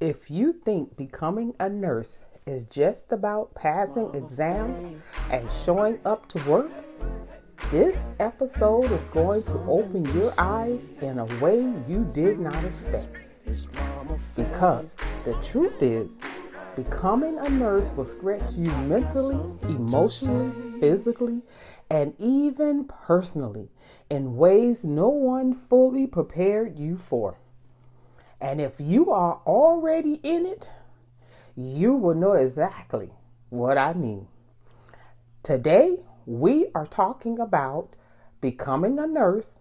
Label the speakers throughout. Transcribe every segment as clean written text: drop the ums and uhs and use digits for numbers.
Speaker 1: If you think becoming a nurse is just about passing exams and showing up to work, this episode is going to open your eyes in a way you did not expect. Because the truth is, becoming a nurse will stretch you mentally, emotionally, physically, and even personally in ways no one fully prepared you for. And if you are already in it, you will know exactly what I mean. Today, we are talking about becoming a nurse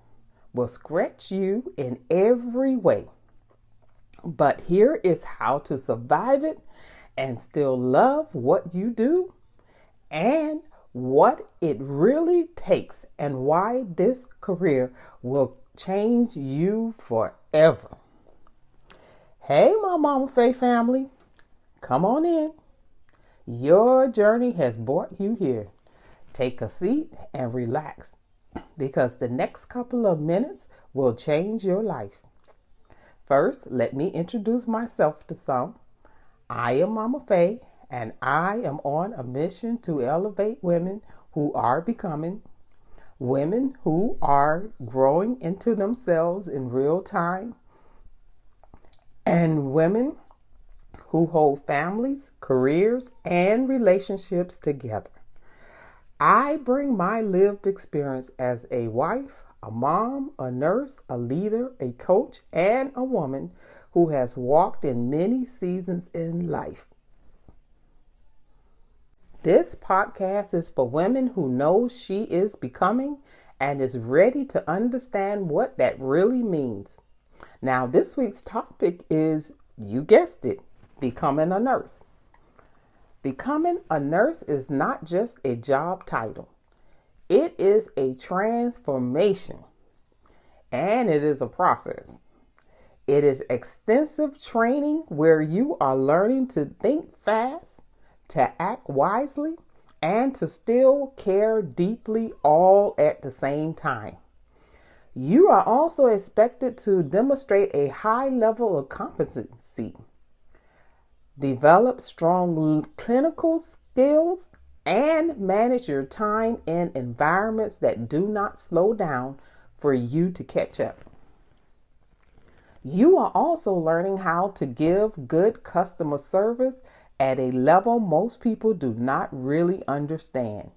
Speaker 1: will stretch you in every way. But here is how to survive it and still love what you do and what it really takes and why this career will change you forever. Hey, my MOMAFEY family, come on in. Your journey has brought you here. Take a seat and relax because the next couple of minutes will change your life. First, let me introduce myself to some. I am MOMAFEY, and I am on a mission to elevate women who are becoming, women who are growing into themselves in real time, and women who hold families, careers, and relationships together. I bring my lived experience as a wife, a mom, a nurse, a leader, a coach, and a woman who has walked in many seasons in life. This podcast is for women who know she is becoming and is ready to understand what that really means. Now, this week's topic is, you guessed it, becoming a nurse. Becoming a nurse is not just a job title. It is a transformation, and it is a process. It is extensive training where you are learning to think fast, to act wisely, and to still care deeply all at the same time. You are also expected to demonstrate a high level of competency, develop strong clinical skills, and manage your time in environments that do not slow down for you to catch up. You are also learning how to give good customer service at a level most people do not really understand.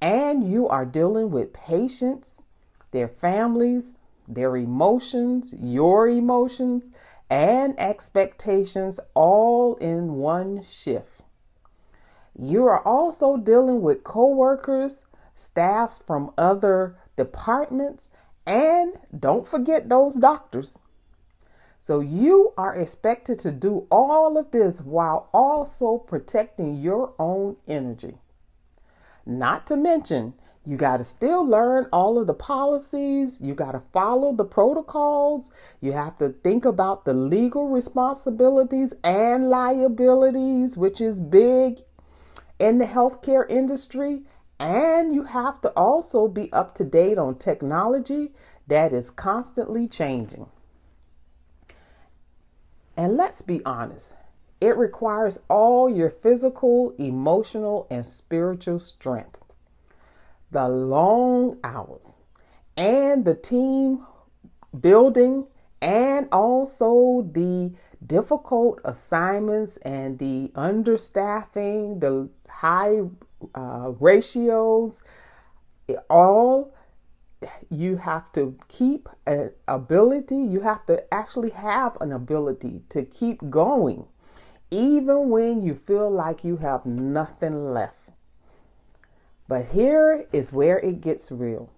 Speaker 1: And you are dealing with patients, their families, their emotions, your emotions, and expectations all in one shift. You are also dealing with coworkers, staffs from other departments, and don't forget those doctors. So you are expected to do all of this while also protecting your own energy. Not to mention, you got to still learn all of the policies. You got to follow the protocols. You have to think about the legal responsibilities and liabilities, which is big in the healthcare industry. And you have to also be up to date on technology that is constantly changing. And let's be honest, it requires all your physical, emotional, and spiritual strength. The long hours and the team building and also the difficult assignments and the understaffing, the high ratios, all you have to keep an ability. You have to actually have an ability to keep going, even when you feel like you have nothing left. But here is where it gets real.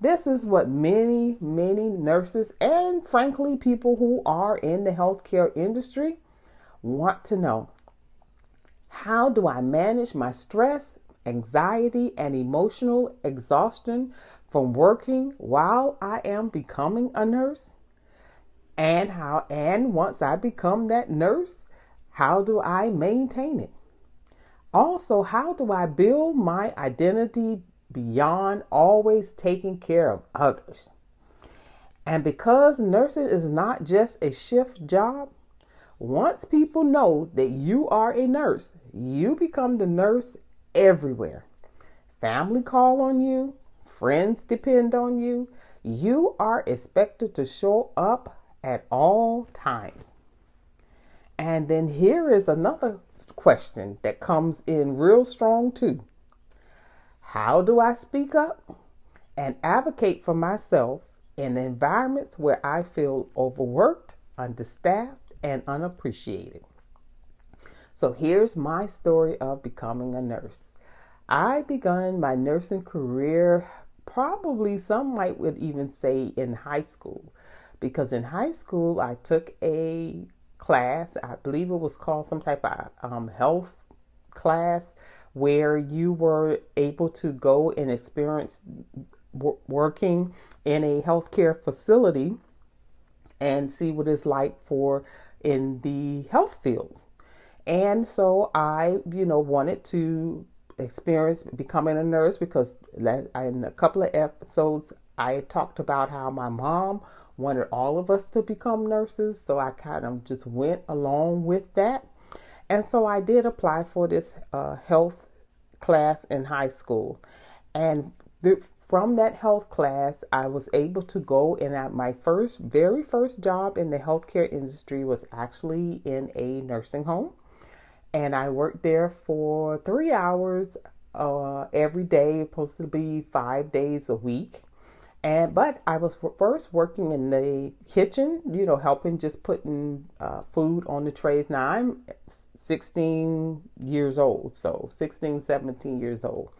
Speaker 1: This is what many nurses and frankly people who are in the healthcare industry want to know. How do I manage my stress, anxiety, and emotional exhaustion from working while I am becoming a nurse? And once I become that nurse, how do I maintain it? Also, how do I build my identity beyond always taking care of others? And because nursing is not just a shift job, Once people know that you are a nurse, you become the nurse everywhere. Family call on you, friends depend on you. You are expected to show up at all times. And then here is another question that comes in real strong too. How do I speak up and advocate for myself in environments where I feel overworked, understaffed, and unappreciated? So here's my story of becoming a nurse. I began my nursing career, probably some might would even say in high school, because in high school I took a class, I believe it was called some type of health class, where you were able to go and experience working in a healthcare facility and see what it's like for in the health fields. And so I, wanted to experience becoming a nurse, because in a couple of episodes I talked about how my mom wanted all of us to become nurses. So I kind of just went along with that. And so I did apply for this health class in high school. And from that health class, I was able to go, and my very first job in the healthcare industry was actually in a nursing home. And I worked there for 3 hours every day, supposed to be 5 days a week. But I was first working in the kitchen, helping just putting food on the trays. Now I'm 16 years old, so 16, 17 years old.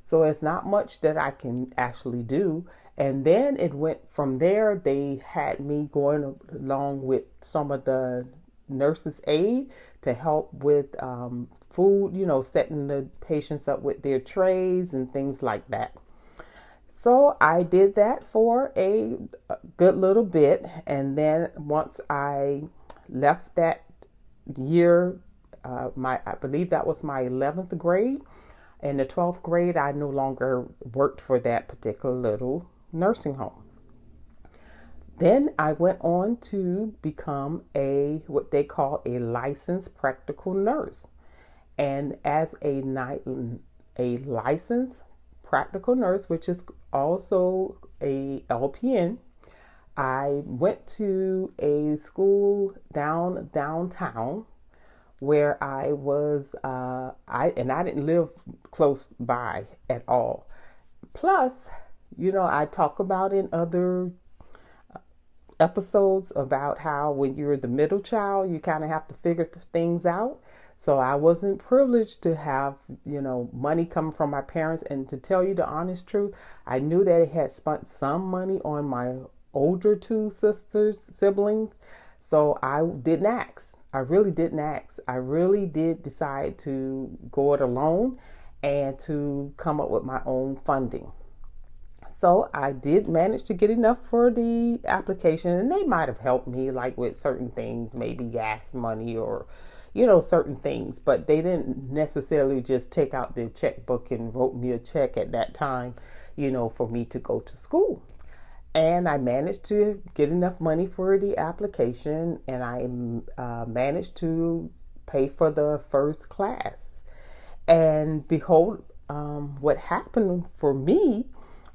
Speaker 1: So it's not much that I can actually do. And then it went from there. They had me going along with some of the nurses' aide to help with food, setting the patients up with their trays and things like that. So I did that for a good little bit. And then once I left that year, I believe that was my 11th grade. In the 12th grade, I no longer worked for that particular little nursing home. Then I went on to become what they call a licensed practical nurse. And as a licensed practical nurse, which is also a LPN, I went to a school downtown where I was, I didn't live close by at all. Plus, I talk about in other episodes about how when you're the middle child, you kind of have to figure things out. So I wasn't privileged to have, money coming from my parents. And to tell you the honest truth, I knew that it had spent some money on my older two siblings. So I didn't ask. I really didn't ask. I really did decide to go it alone and to come up with my own funding. So I did manage to get enough for the application, and they might have helped me like with certain things, maybe gas money or, certain things, but they didn't necessarily just take out their checkbook and wrote me a check at that time, for me to go to school. And I managed to get enough money for the application, and I managed to pay for the first class. And behold, what happened for me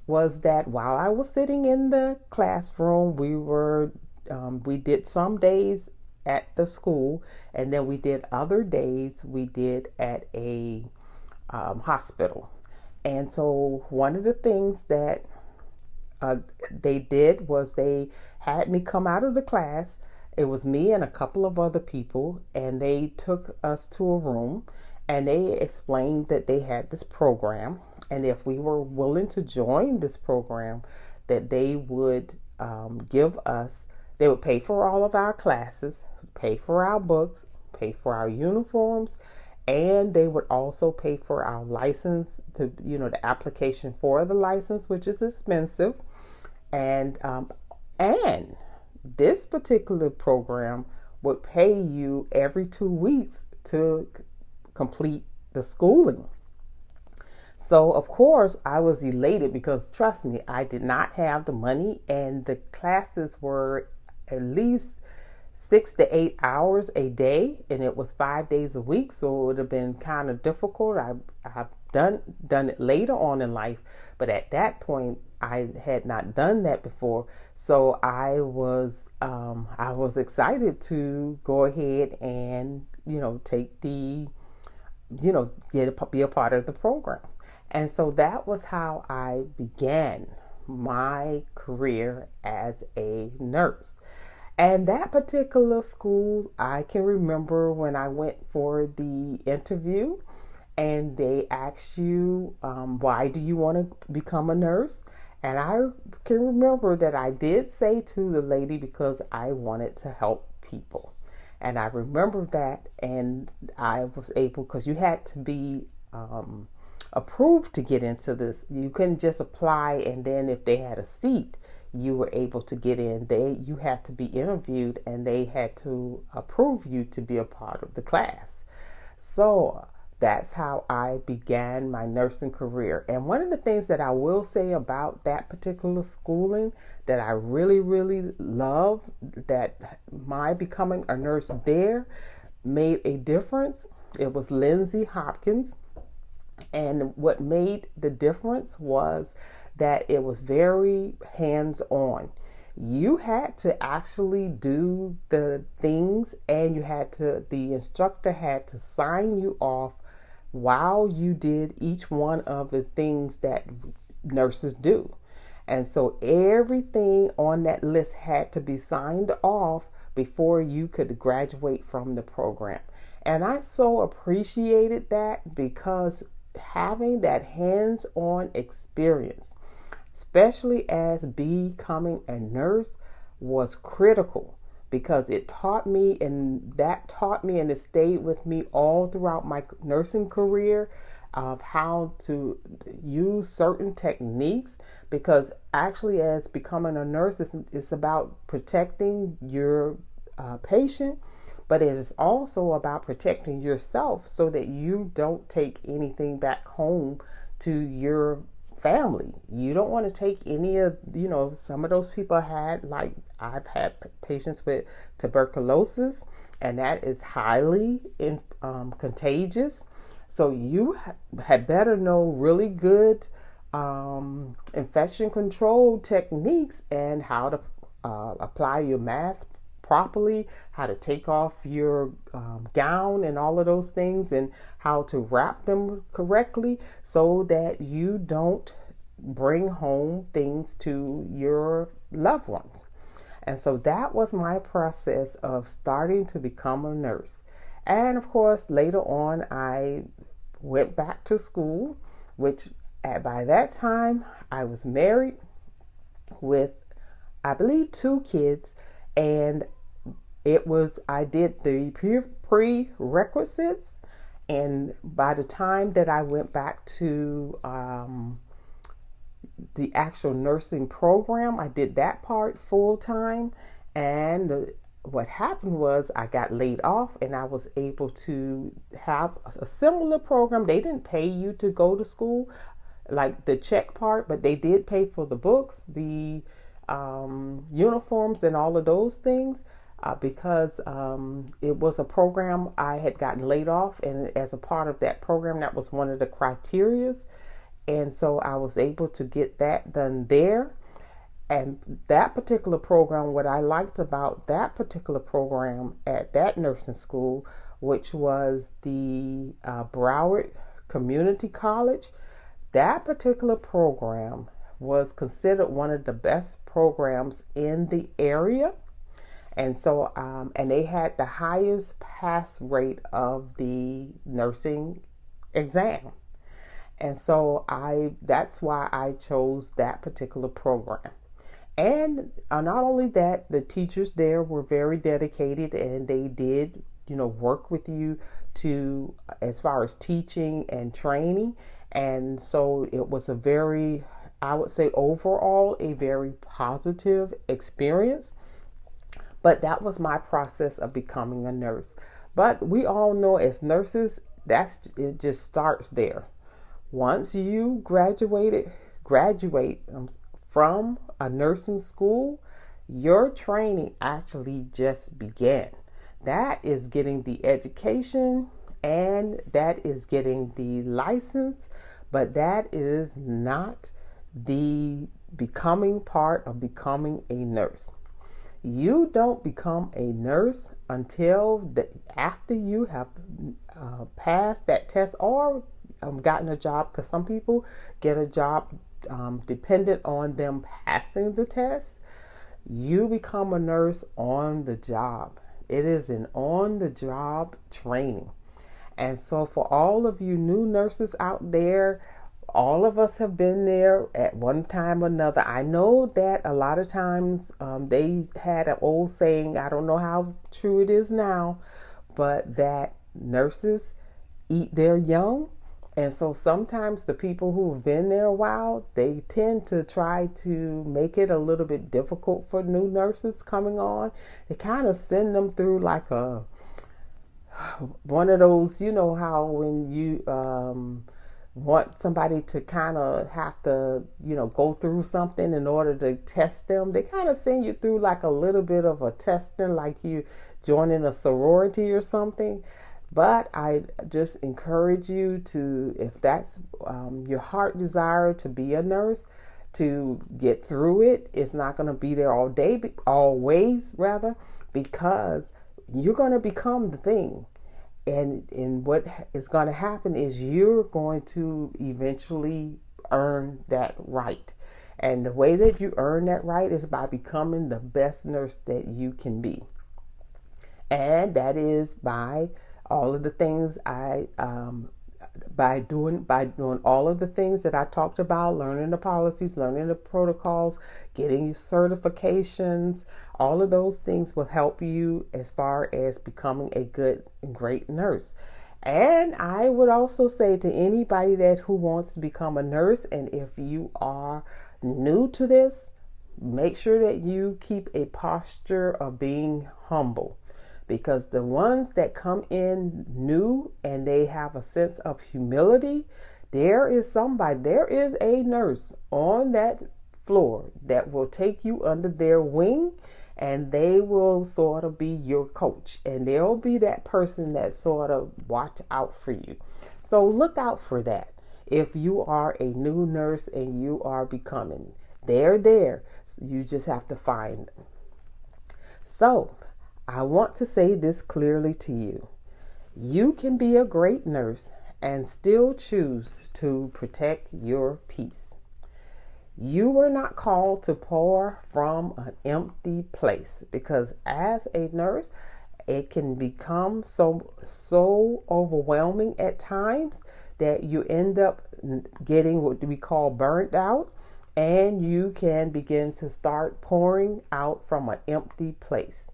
Speaker 1: was that while I was sitting in the classroom, we did some days at the school, and then we did other days we did at a hospital. And so one of the things that they did was they had me come out of the class. It was me and a couple of other people, and they took us to a room, and they explained that they had this program, and if we were willing to join this program, that they would they would pay for all of our classes, pay for our books, pay for our uniforms, and they would also pay for our license, the application for the license, which is expensive. And this particular program would pay you every 2 weeks to complete the schooling. So of course I was elated, because trust me, I did not have the money, and the classes were at least 6 to 8 hours a day, and it was 5 days a week, so it would have been kind of difficult. I've done it later on in life, but at that point I had not done that before, so I was excited to go ahead and take the be a part of the program. And so that was how I began my career as a nurse. And that particular school, I can remember when I went for the interview and they asked you, why do you want to become a nurse? And I can remember that I did say to the lady, because I wanted to help people. And I remember that, and I was able, because you had to be approved to get into this. You couldn't just apply and then if they had a seat, you were able to get in. You had to be interviewed and they had to approve you to be a part of the class. So that's how I began my nursing career. And one of the things that I will say about that particular schooling that I really, really love, that my becoming a nurse there made a difference, it was Lindsay Hopkins. And what made the difference was that it was very hands-on. You had to actually do the things, and the instructor had to sign you off while you did each one of the things that nurses do. And so everything on that list had to be signed off before you could graduate from the program. And I so appreciated that, because having that hands-on experience, especially as becoming a nurse, was critical, because it taught me, and it stayed with me all throughout my nursing career, of how to use certain techniques. Because actually, as becoming a nurse, it's about protecting your patient, but it is also about protecting yourself so that you don't take anything back home to your family. You don't want to take any of, some of those people I've had patients with tuberculosis, and that is highly contagious. So you had better know really good infection control techniques, and how to apply your mask properly, how to take off your gown and all of those things, and how to wrap them correctly so that you don't bring home things to your loved ones. And so that was my process of starting to become a nurse. And of course, later on, I went back to school, which by that time I was married with, I believe, 2 kids, and I did the prerequisites, and by the time that I went back to the actual nursing program, I did that part full time. And what happened was I got laid off, and I was able to have a similar program. They didn't pay you to go to school, like the check part, but they did pay for the books, the uniforms, and all of those things. Because it was a program I had gotten laid off, and as a part of that program, that was one of the criterias, and so I was able to get that done there. And that particular program, what I liked about that particular program at that nursing school, which was the Broward Community College, that particular program was considered one of the best programs in the area. And so, and they had the highest pass rate of the nursing exam. And so that's why I chose that particular program. And not only that, the teachers there were very dedicated, and they did, work with you to, as far as teaching and training. And so it was I would say overall, a very positive experience. But that was my process of becoming a nurse. But we all know, as nurses, it just starts there. Once you graduate from a nursing school, Your training actually just began. That is getting the education and that is getting the license, but that is not the becoming part of becoming a nurse. You don't become a nurse until after you have passed that test or gotten a job, because some people get a job dependent on them passing the test. You become a nurse on the job. It is an on the job training. And so for all of you new nurses out there, all of us have been there at one time or another. I know that a lot of times they had an old saying, I don't know how true it is now, but that nurses eat their young. And so sometimes the people who have been there a while, they tend to try to make it a little bit difficult for new nurses coming on. They kind of send them through like one of those, you know how when you want somebody to kind of have to, go through something in order to test them. They kind of send you through like a little bit of a testing, like you joining a sorority or something. But I just encourage you to, if that's your heart desire to be a nurse, to get through it. It's not going to be there all day, always rather, because you're going to become the thing. And what is going to happen is you're going to eventually earn that right. And the way that you earn that right is by becoming the best nurse that you can be. And that is by all of the things by doing all of the things that I talked about, learning the policies, learning the protocols, getting your certifications. All of those things will help you as far as becoming a good and great nurse. And I would also say to anybody who wants to become a nurse, and if you are new to this, make sure that you keep a posture of being humble. Because the ones that come in new and they have a sense of humility, there is a nurse on that floor that will take you under their wing, and they will sort of be your coach, and they'll be that person that sort of watch out for you. So look out for that. If you are a new nurse and you are becoming, they're there. You just have to find them. So I want to say this clearly to you. You can be a great nurse and still choose to protect your peace. You were not called to pour from an empty place, because as a nurse, it can become so overwhelming at times that you end up getting what we call burnt out, and you can begin to start pouring out from an empty place.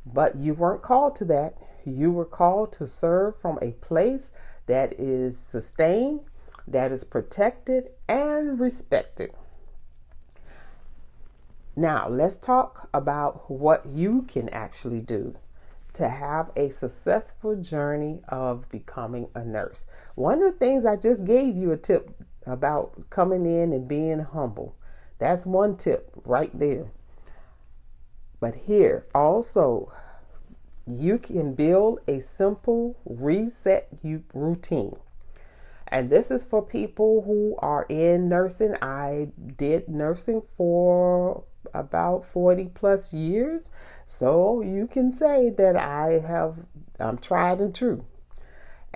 Speaker 1: But you weren't called to that. You were called to serve from a place that is sustained, that is protected, and respected. Now, let's talk about what you can actually do to have a successful journey of becoming a nurse. One of the things I just gave you a tip about coming in and being humble. That's one tip right there. But here also, you can build a simple reset routine. And this is for people who are in nursing. I did nursing for about 40 plus years. So you can say that I'm tried and true.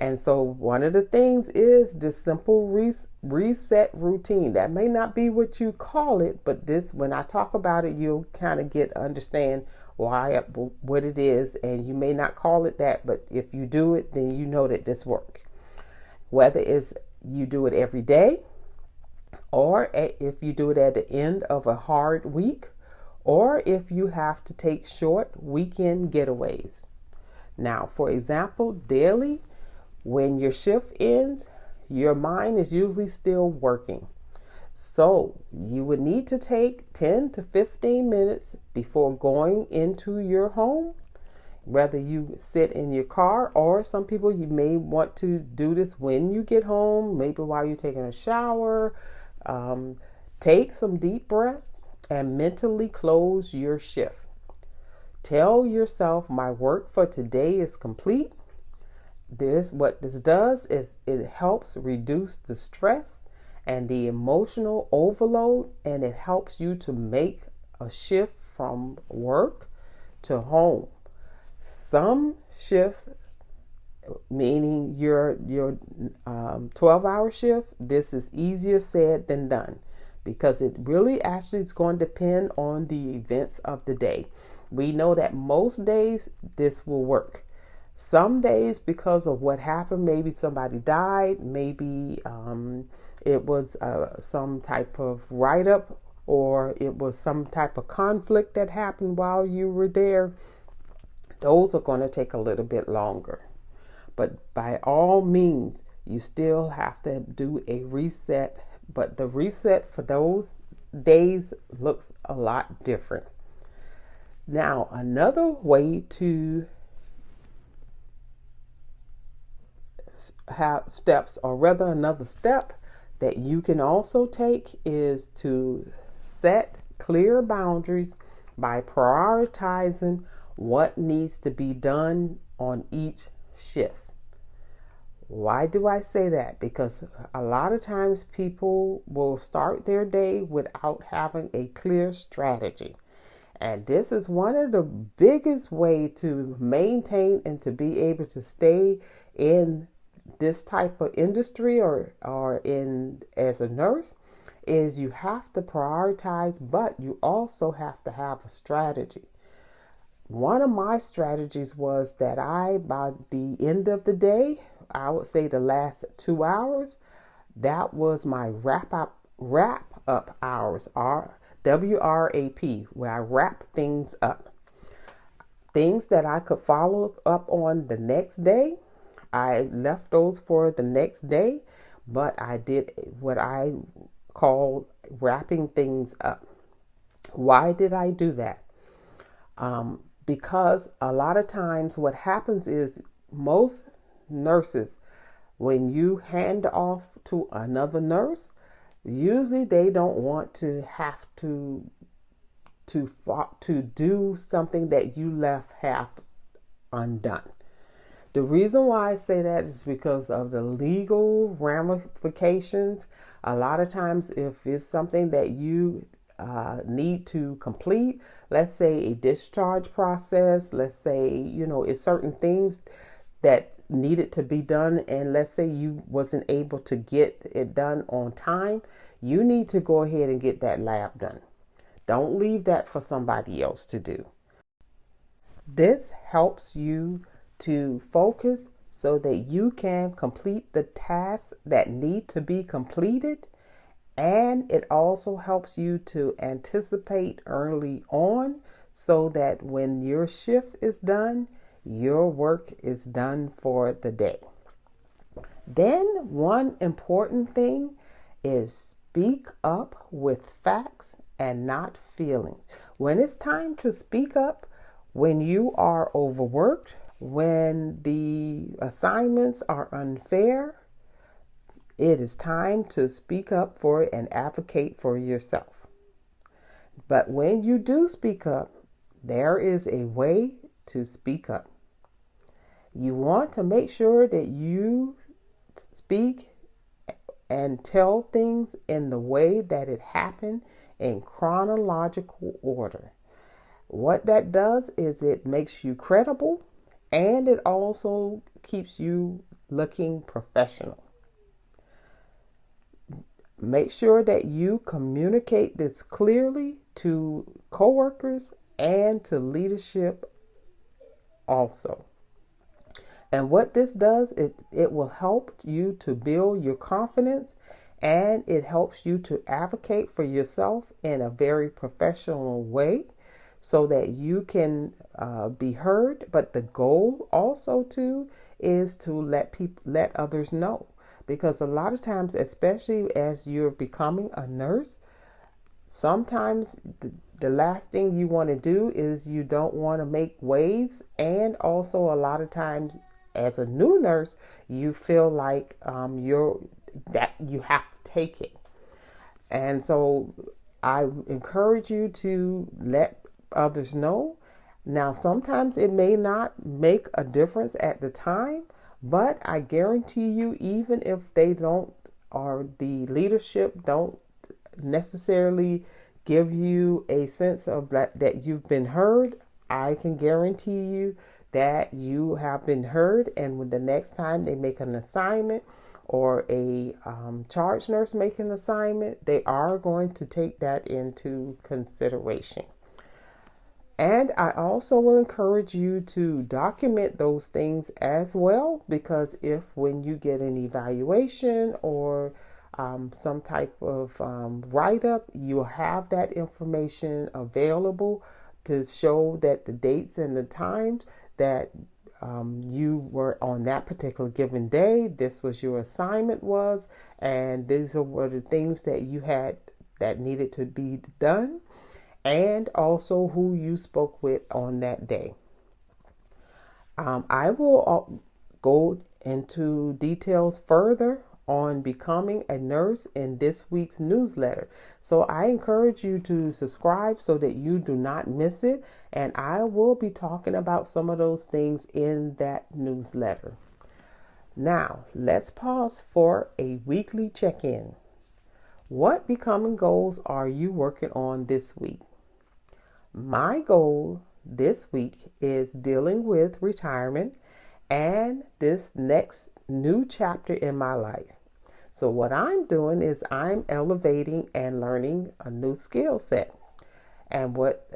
Speaker 1: And so one of the things is this simple reset routine. That may not be what you call it, but when I talk about it, you'll kind of understand what it is. And you may not call it that, but if you do it, then you know that this works. Whether it's you do it every day, or if you do it at the end of a hard week, or if you have to take short weekend getaways. Now, for example, daily, when your shift ends, your mind is usually still working. So you would need to take 10 to 15 minutes before going into your home, whether you sit in your car, or some people, you may want to do this when you get home, maybe while you're taking a shower. Take some deep breath and mentally close your shift. Tell yourself, my work for today is complete. What this does is it helps reduce the stress and the emotional overload, and it helps you to make a shift from work to home. Some shifts, meaning your 12-hour shift, this is easier said than done, because it really actually is going to depend on the events of the day. We know that most days this will work. Some days, because of what happened, maybe somebody died, maybe it was some type of write-up, or it was some type of conflict that happened while you were there, those are going to take a little bit longer. But by all means, you still have to do a reset, but the reset for those days looks a lot different. Now, another way to have steps, or rather another step that you can also take, is to set clear boundaries by prioritizing what needs to be done on each shift. Why do I say that? Because a lot of times people will start their day without having a clear strategy. And this is one of the biggest ways to maintain and to be able to stay in this type of industry or in as a nurse, is you have to prioritize, but you also have to have a strategy. One of my strategies was that by the end of the day, I would say the last 2 hours, that was my wrap up hours, WRAP, where I wrap things up. Things that I could follow up on the next day, I left those for the next day, but I did what I call wrapping things up. Why did I do that? Because a lot of times what happens is most nurses, when you hand off to another nurse, usually they don't want to have to do something that you left half undone. The reason why I say that is because of the legal ramifications. A lot of times, if it's something that you need to complete, let's say a discharge process, let's say, it's certain things that needed to be done, and let's say you wasn't able to get it done on time, you need to go ahead and get that lab done. Don't leave that for somebody else to do. This helps you to focus so that you can complete the tasks that need to be completed, and it also helps you to anticipate early on so that when your shift is done, your work is done for the day. Then one important thing is speak up with facts and not feelings. When it's time to speak up, when you are overworked, when the assignments are unfair, it is time to speak up for it and advocate for yourself. But when you do speak up, there is a way to speak up. You want to make sure that you speak and tell things in the way that it happened, in chronological order. What that does is it makes you credible, and it also keeps you looking professional. Make sure that you communicate this clearly to coworkers and to leadership also. And what this does, it will help you to build your confidence, and it helps you to advocate for yourself in a very professional way so that you can be heard. But the goal also too is to let others know, because a lot of times, especially as you're becoming a nurse, sometimes the last thing you want to do is you don't want to make waves, and also a lot of times as a new nurse, you feel like you have to take it. And so I encourage you to let others know. Now, sometimes it may not make a difference at the time, but I guarantee you, even if they don't, or the leadership don't necessarily give you a sense of that you've been heard, I can guarantee you that you have been heard. And when the next time they make an assignment, or a charge nurse make an assignment, they are going to take that into consideration. And I also will encourage you to document those things as well, because if when you get an evaluation or some type of write-up, you'll have that information available to show that the dates and the times that you were on that particular given day, this was your assignment was, and these were the things that you had that needed to be done, and also who you spoke with on that day. I will go into details further on becoming a nurse in this week's newsletter. So I encourage you to subscribe so that you do not miss it. And I will be talking about some of those things in that newsletter. Now, let's pause for a weekly check-in. What becoming goals are you working on this week? My goal this week is dealing with retirement and this next new chapter in my life. So what I'm doing is I'm elevating and learning a new skill set. And what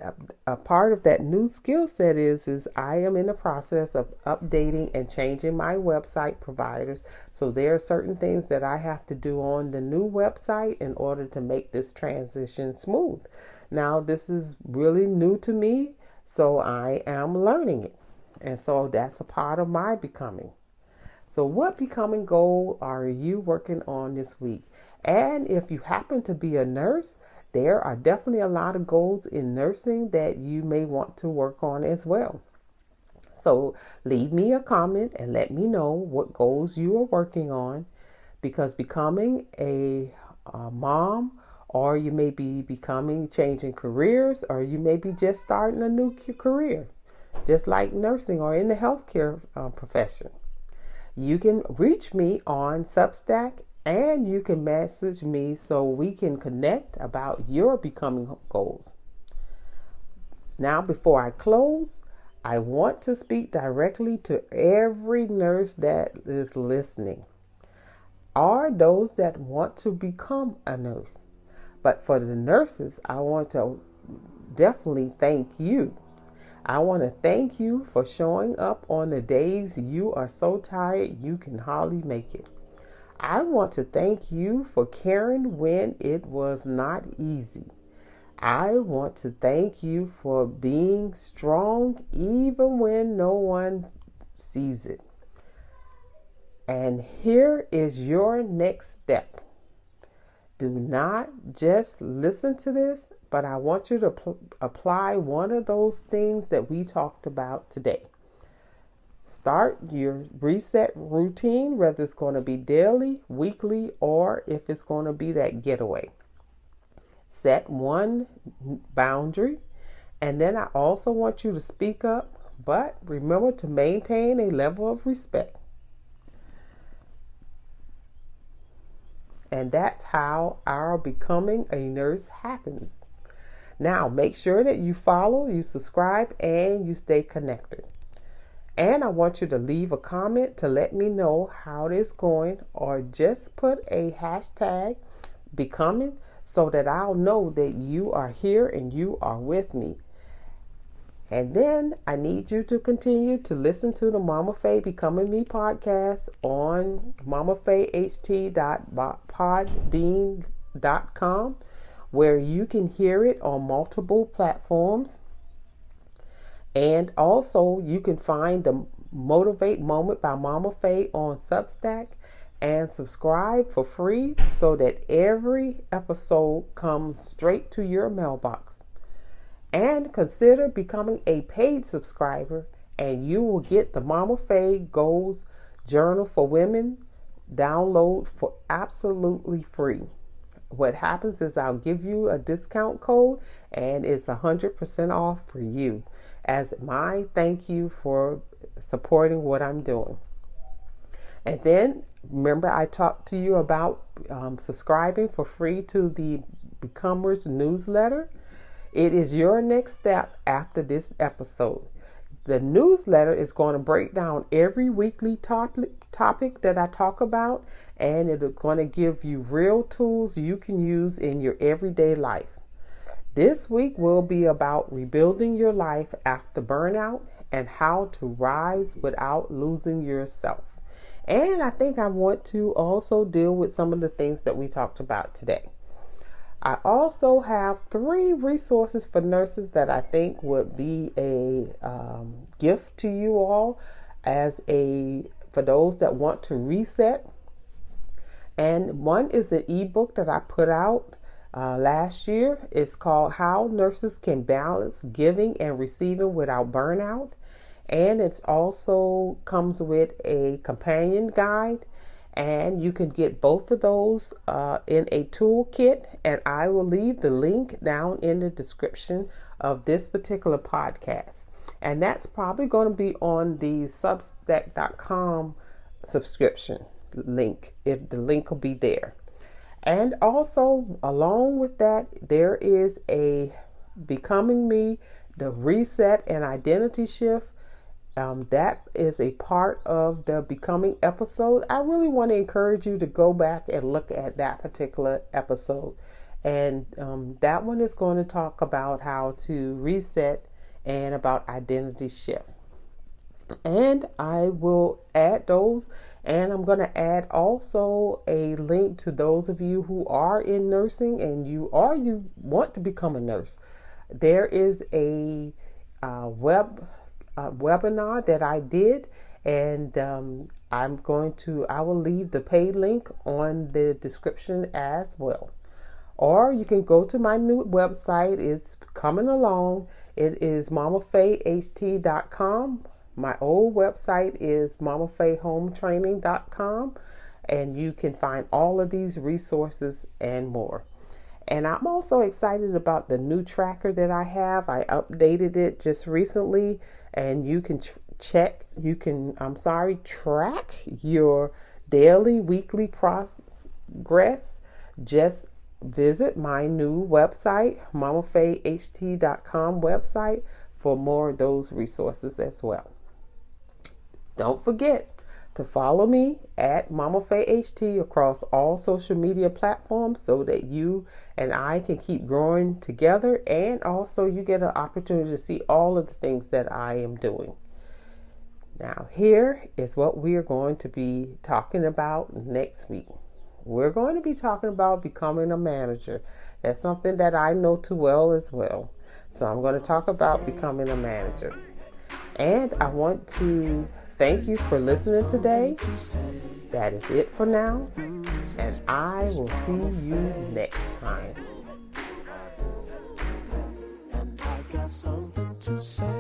Speaker 1: a part of that new skill set is I am in the process of updating and changing my website providers. So there are certain things that I have to do on the new website in order to make this transition smooth. Now, this is really new to me, so I am learning it. And so that's a part of my becoming. So what becoming goal are you working on this week? And if you happen to be a nurse, there are definitely a lot of goals in nursing that you may want to work on as well. So leave me a comment and let me know what goals you are working on, because becoming a mom, or you may be changing careers, or you may be just starting a new career, just like nursing or in the healthcare profession. You can reach me on Substack, and you can message me so we can connect about your becoming goals. Now, before I close, I want to speak directly to every nurse that is listening, or those that want to become a nurse. But for the nurses, I want to definitely thank you. I want to thank you for showing up on the days you are so tired you can hardly make it. I want to thank you for caring when it was not easy. I want to thank you for being strong even when no one sees it. And here is your next step. Do not just listen to this, but I want you to apply one of those things that we talked about today. Start your reset routine, whether it's going to be daily, weekly, or if it's going to be that getaway. Set one boundary, and then I also want you to speak up, but remember to maintain a level of respect. And that's how our becoming a nurse happens. Now, make sure that you follow, you subscribe, and you stay connected. And I want you to leave a comment to let me know how it is going, or just put a hashtag becoming so that I'll know that you are here and you are with me. And then I need you to continue to listen to the Mama Faye Becoming Me podcast on MOMAFEY-HT.podbean.com, where you can hear it on multiple platforms. And also you can find the Motivate Moment by Mama Faye on Substack, and subscribe for free so that every episode comes straight to your mailbox. And consider becoming a paid subscriber, and you will get the Mama Faye Goals Journal for Women download for absolutely free. what happens is I'll give you a discount code, and it's 100% off for you as my thank you for supporting what I'm doing. And then remember, I talked to you about subscribing for free to the Becomers newsletter. It is your next step after this episode. The newsletter is going to break down every weekly topic that I talk about, and it's going to give you real tools you can use in your everyday life. This week will be about rebuilding your life after burnout and how to rise without losing yourself. And I think I want to also deal with some of the things that we talked about today. I also have 3 resources for nurses that I think would be a gift to you all for those that want to reset. And one is an ebook that I put out last year. It's called How Nurses Can Balance Giving and Receiving Without Burnout. And it also comes with a companion guide. And you can get both of those in a toolkit, and I will leave the link down in the description of this particular podcast. And that's probably going to be on the substack.com subscription link. If the link will be there. And also, along with that, there is a Becoming Me, the Reset and Identity Shift. That is a part of the Becoming episode. I really want to encourage you to go back and look at that particular episode. And that one is going to talk about how to reset and about identity shift. And I will add those. And I'm going to add also a link to those of you who are in nursing and you want to become a nurse. There is a webinar that I did, and I will leave the paid link on the description as well. Or you can go to my new website. It's coming along. It is MOMAFEY-HT.com. My old website is MOMAFEYHometraining.com, and you can find all of these resources and more. And I'm also excited about the new tracker that I have. I updated it just recently, and you can track your daily, weekly progress. Just visit my new website, MOMAFEY-HT.com website, for more of those resources as well. Don't forget to follow me at MOMAFEY-HT across all social media platforms so that you and I can keep growing together, and also you get an opportunity to see all of the things that I am doing. Now, here is what we are going to be talking about next week. We're going to be talking about becoming a manager. That's something that I know too well as well. So I'm going to talk about becoming a manager. And I want to thank you for listening today. That is it for now. And I will see you next time.
Speaker 2: And I got something to say.